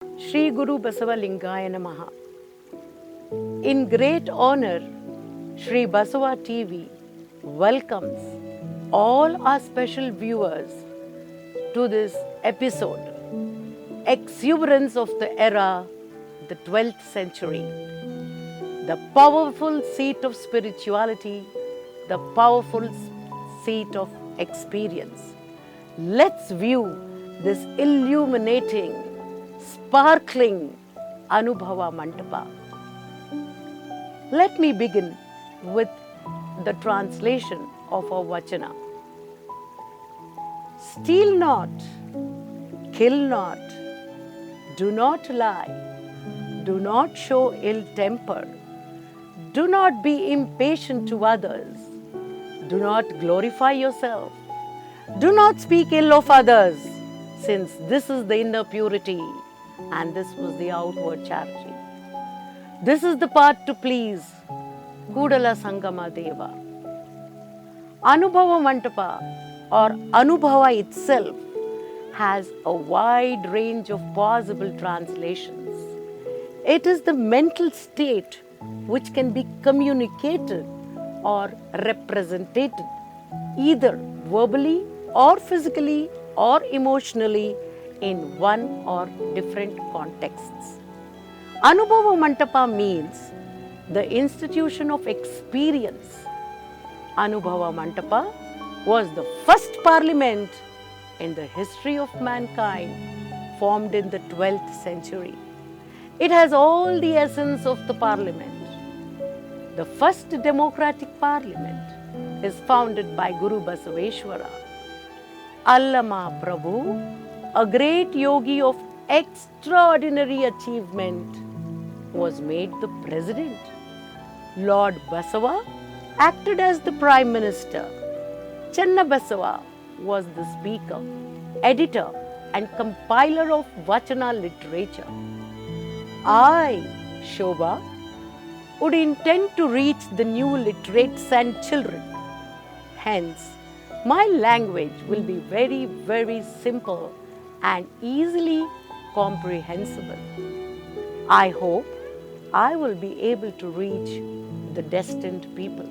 Shri Guru Basavalingaya Namaha. In great honor, Shri Basawa TV welcomes all our special viewers to this episode, Exuberance of the Era, the 12th Century, the powerful seat of spirituality, the powerful seat of experience. Let's view this illuminating, sparkling Anubhava Mantapa. Let me begin with the translation of our Vachana. Steal not, kill not, do not lie, do not show ill temper, do not be impatient to others, do not glorify yourself, do not speak ill of others, since this is the inner purity and this was the outward charity. This is the path to please Kudala Sangama Deva. Anubhava Mantapa or Anubhava itself has a wide range of possible translations. It is the mental state which can be communicated or represented either verbally or physically or emotionally in one or different contexts. Anubhava Mantapa means the institution of experience. Anubhava Mantapa was the first parliament in the history of mankind formed in the 12th century. It has all the essence of the parliament. The first democratic parliament is founded by Guru Basaveshwara. Allama Prabhu, a great yogi of extraordinary achievement, was made the president. Lord Basawa acted as the prime minister. Channa Basawa was the speaker, editor and compiler of Vachana literature. I, Shobha, would intend to reach the new literates and children. Hence, my language will be very, very simple and easily comprehensible. I hope I will be able to reach the destined people.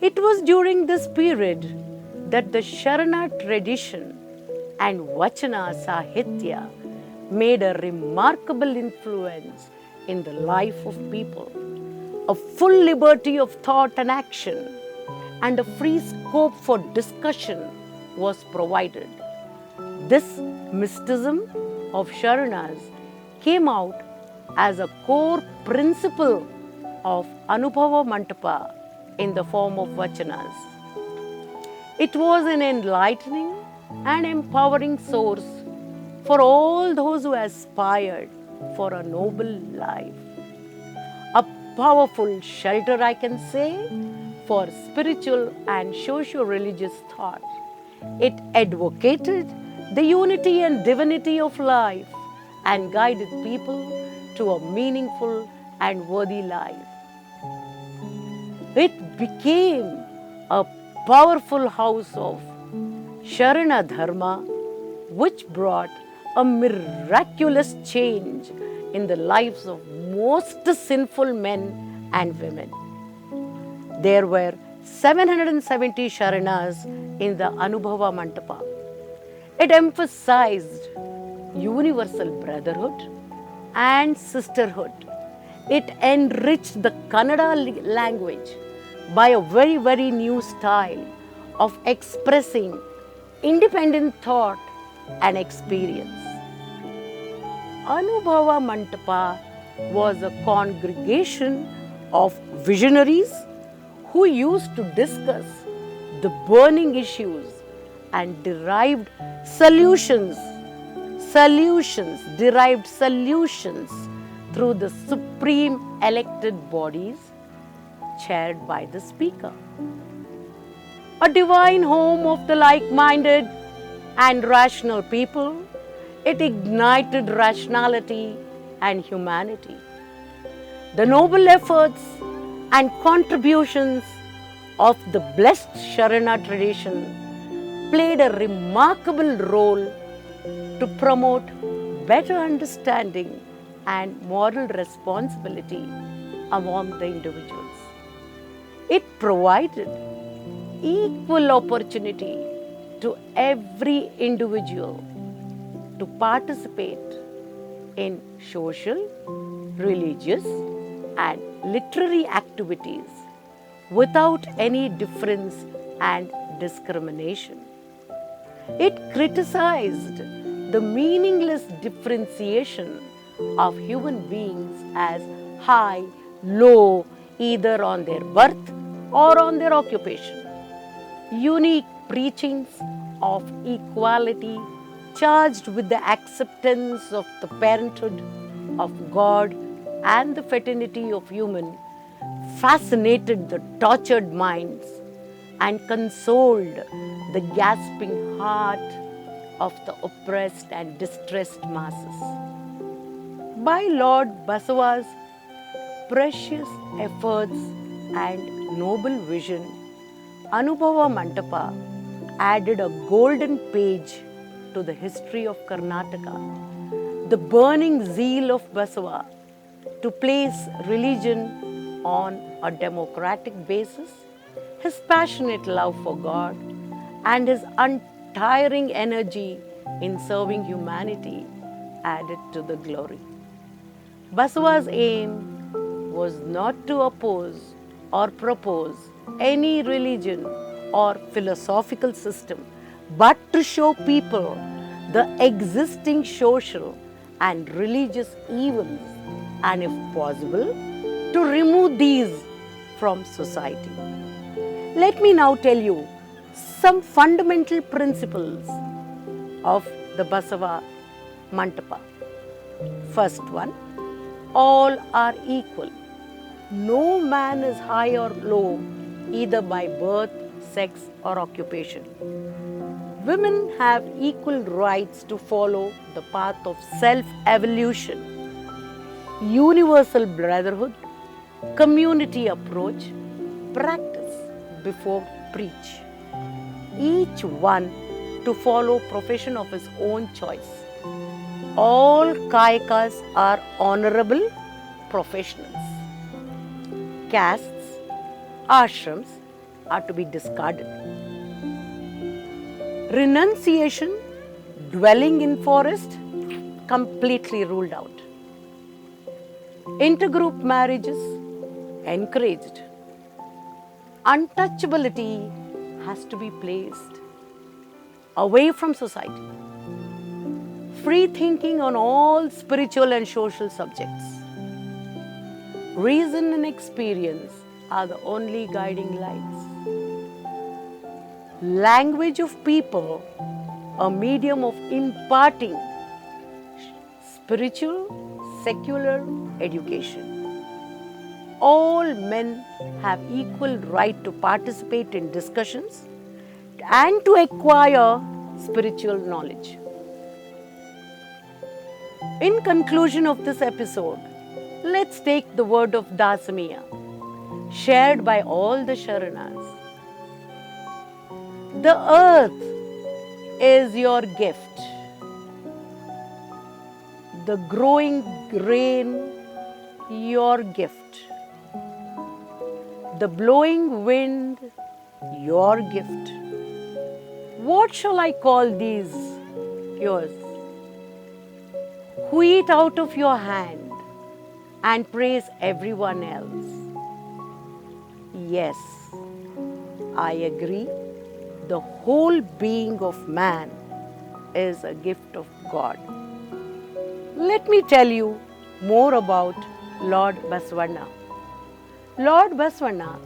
It was during this period that the Sharana tradition and Vachana Sahitya made a remarkable influence in the life of people. A full liberty of thought and action and a free scope for discussion was provided. This mysticism of Sharanas came out as a core principle of Anubhava Mantapa in the form of Vachanas. It was an enlightening and empowering source for all those who aspired for a noble life. A powerful shelter, I can say, for spiritual and socio-religious thought. It advocated the unity and divinity of life and guided people to a meaningful and worthy life. It became a powerful house of Sharana Dharma, which brought a miraculous change in the lives of most sinful men and women. There were 770 Sharanas in the Anubhava Mantapa. It emphasized universal brotherhood and sisterhood. It enriched the Kannada language by a very, very new style of expressing independent thought and experience. Anubhava Mantapa was a congregation of visionaries who used to discuss the burning issues and derived solutions through the supreme elected bodies chaired by the speaker. A divine home of the like-minded and rational people, it ignited rationality and humanity. The noble efforts and contributions of the blessed Sharana tradition played a remarkable role to promote better understanding and moral responsibility among the individuals. It provided equal opportunity to every individual to participate in social, religious, and literary activities without any difference and discrimination. It criticized the meaningless differentiation of human beings as high, low, either on their birth or on their occupation. Unique preachings of equality charged with the acceptance of the parenthood of God and the fraternity of human fascinated the tortured minds and consoled the gasping heart of the oppressed and distressed masses. By Lord Basawa's precious efforts and noble vision, Anubhava Mantapa added a golden page to the history of Karnataka. The burning zeal of Basawa to place religion on a democratic basis, his passionate love for God, and his untiring energy in serving humanity added to the glory. Basawa's aim was not to oppose or propose any religion or philosophical system, but to show people the existing social and religious evils, and if possible, to remove these from society. Let me now tell you some fundamental principles of the Basawa Mantapa. First one, all are equal. No man is high or low, either by birth, sex, or occupation. Women have equal rights to follow the path of self-evolution, universal brotherhood, community approach, practice before preach. Each one to follow profession of his own choice. All kayakas are honorable professionals. Castes, ashrams are to be discarded. Renunciation, dwelling in forest, completely ruled out. Intergroup marriages, encouraged. Untouchability has to be placed away from society. Free thinking on all spiritual and social subjects. Reason and experience are the only guiding lights. Language of people, a medium of imparting spiritual, secular education. All men have equal right to participate in discussions and to acquire spiritual knowledge. In conclusion of this episode, let's take the word of Dasamiya, shared by all the Sharanas. The earth is your gift. The growing grain, your gift. The blowing wind, your gift. What shall I call these yours? Who eat out of your hand and praise everyone else? Yes, I agree. The whole being of man is a gift of God. Let me tell you more about Lord Basavanna. Lord Basavanna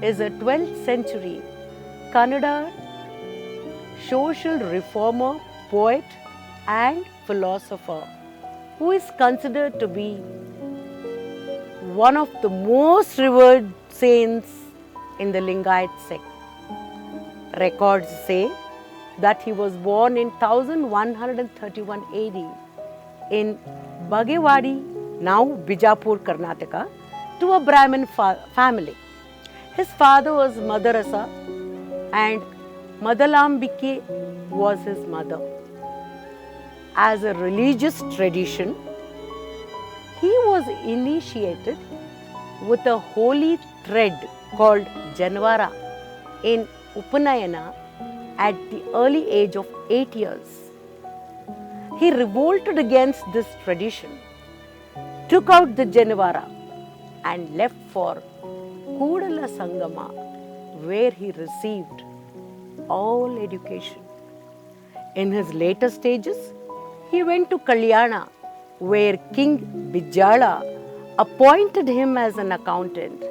is a 12th century Kannada social reformer, poet and philosopher who is considered to be one of the most revered saints in the Lingayat sect. Records say that he was born in 1131 AD in Bagewadi, now Bijapur, Karnataka, to a Brahmin family. His father was Madarasa and Madalambike was his mother. as a religious tradition, he was initiated with a holy thread called Janvara in Upanayana at the early age of 8 years. He revolted against this tradition, took out the Janvara and left for Kudala Sangama, where he received all education. In his later stages, he went to Kalyana, where King Bijala appointed him as an accountant,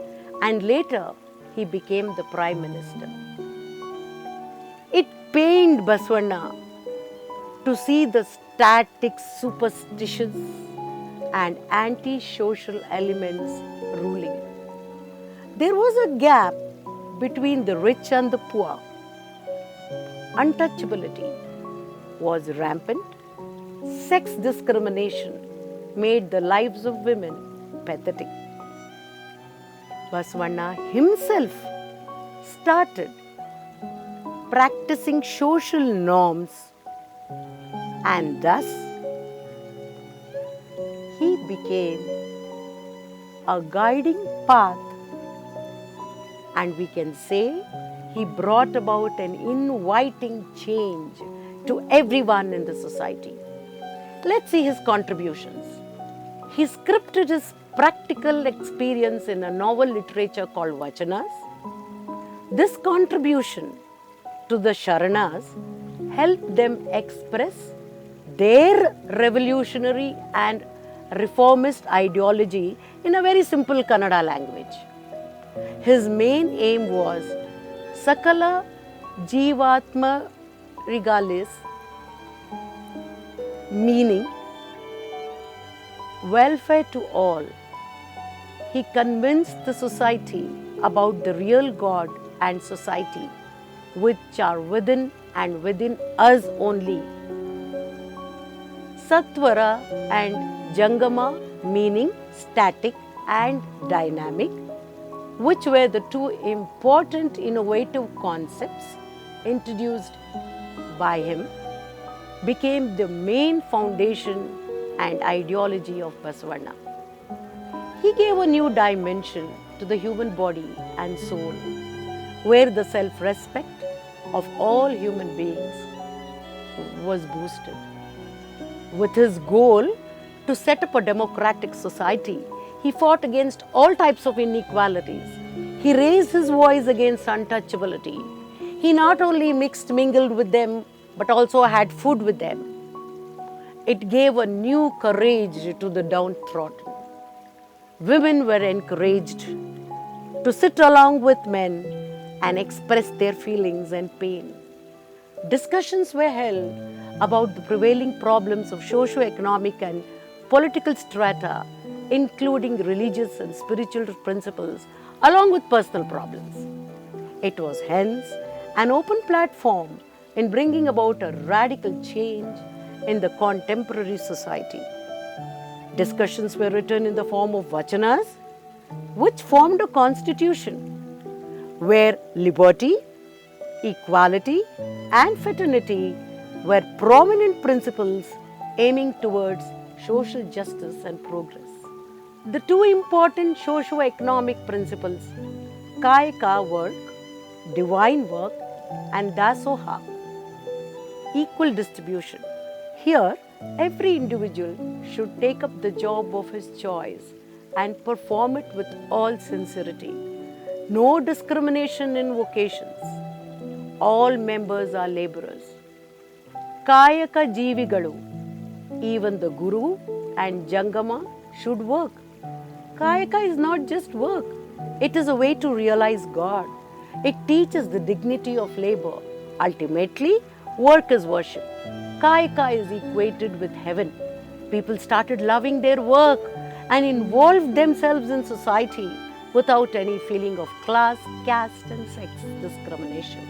and later he became the Prime Minister. It pained Basavanna to see the static superstitions and anti-social elements ruling. There was a gap between the rich and the poor. Untouchability was rampant. Sex discrimination made the lives of women pathetic. Basavanna himself started practicing social norms, and thus he became a guiding path, and we can say he brought about an inviting change to everyone in the society. Let's see his contributions. He scripted his practical experience in a novel literature called Ravachanas. This contribution to the Sharanas helped them express their revolutionary and reformist ideology in a very simple Kannada language. His main aim was Sakala Jivatma Regalis, meaning welfare to all. He convinced the society about the real God and society, which are within and within us only. Satvara and Jangama, meaning static and dynamic, which were the two important innovative concepts introduced by him, became the main foundation and ideology of Basavanna. He gave a new dimension to the human body and soul, where the self-respect of all human beings was boosted. With his goal to set up a democratic society, he fought against all types of inequalities. He raised his voice against untouchability. He not only mingled with them, but also had food with them. It gave a new courage to the downtrodden. Women were encouraged to sit along with men and express their feelings and pain. Discussions were held about the prevailing problems of socio-economic and political strata, including religious and spiritual principles, along with personal problems. It was hence an open platform in bringing about a radical change in the contemporary society. Discussions were written in the form of vachanas, which formed a constitution where liberty, equality, and fraternity were prominent principles aiming towards social justice and progress. The two important socio-economic principles, Kayaka work, divine work, and Dasoha, equal distribution. Here, every individual should take up the job of his choice and perform it with all sincerity. No discrimination in vocations. All members are laborers. Kayaka Jivigalu, even the Guru and Jangama should work. Kayaka is not just work, it is a way to realize God. It teaches the dignity of labor. Ultimately, work is worship. Kayaka is equated with heaven. People started loving their work and involved themselves in society without any feeling of class, caste, and sex discrimination.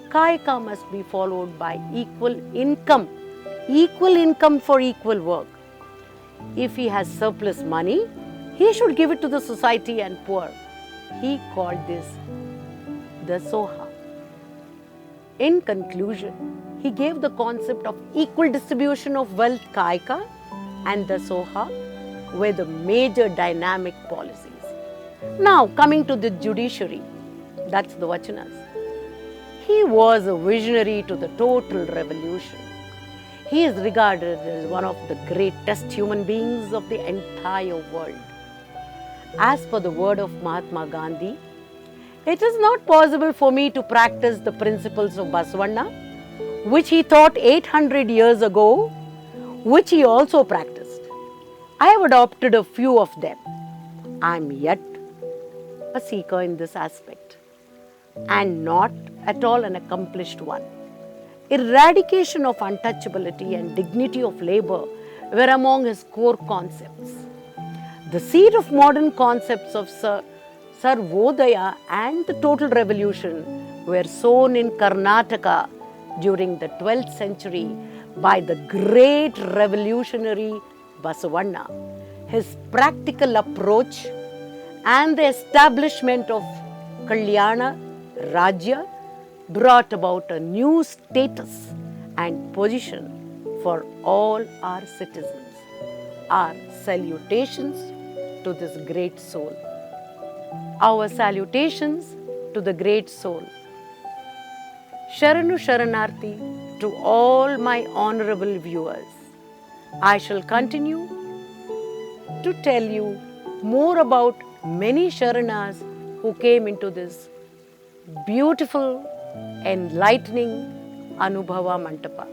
Kayaka must be followed by equal income for equal work. If he has surplus money, he should give it to the society and poor. He called this the Soha. In conclusion, he gave the concept of equal distribution of wealth, Kaika, and the Soha were the major dynamic policies. Now, coming to the judiciary, that's the Vachanas. He was a visionary to the total revolution. He is regarded as one of the greatest human beings of the entire world. As per the word of Mahatma Gandhi, it is not possible for me to practice the principles of Basavanna, which he taught 800 years ago, which he also practiced. I have adopted a few of them. I am yet a seeker in this aspect and not at all an accomplished one. Eradication of untouchability and dignity of labor were among his core concepts. The seed of modern concepts of Sarvodaya and the total revolution were sown in Karnataka during the 12th century by the great revolutionary Basavanna. His practical approach and the establishment of Kalyana Rajya brought about a new status and position for all our citizens. Our salutations to this great soul. Our salutations to the great soul. Sharanu Sharanarthi to all my honorable viewers. I shall continue to tell you more about many Sharanas who came into this beautiful, enlightening Anubhava Mantapa.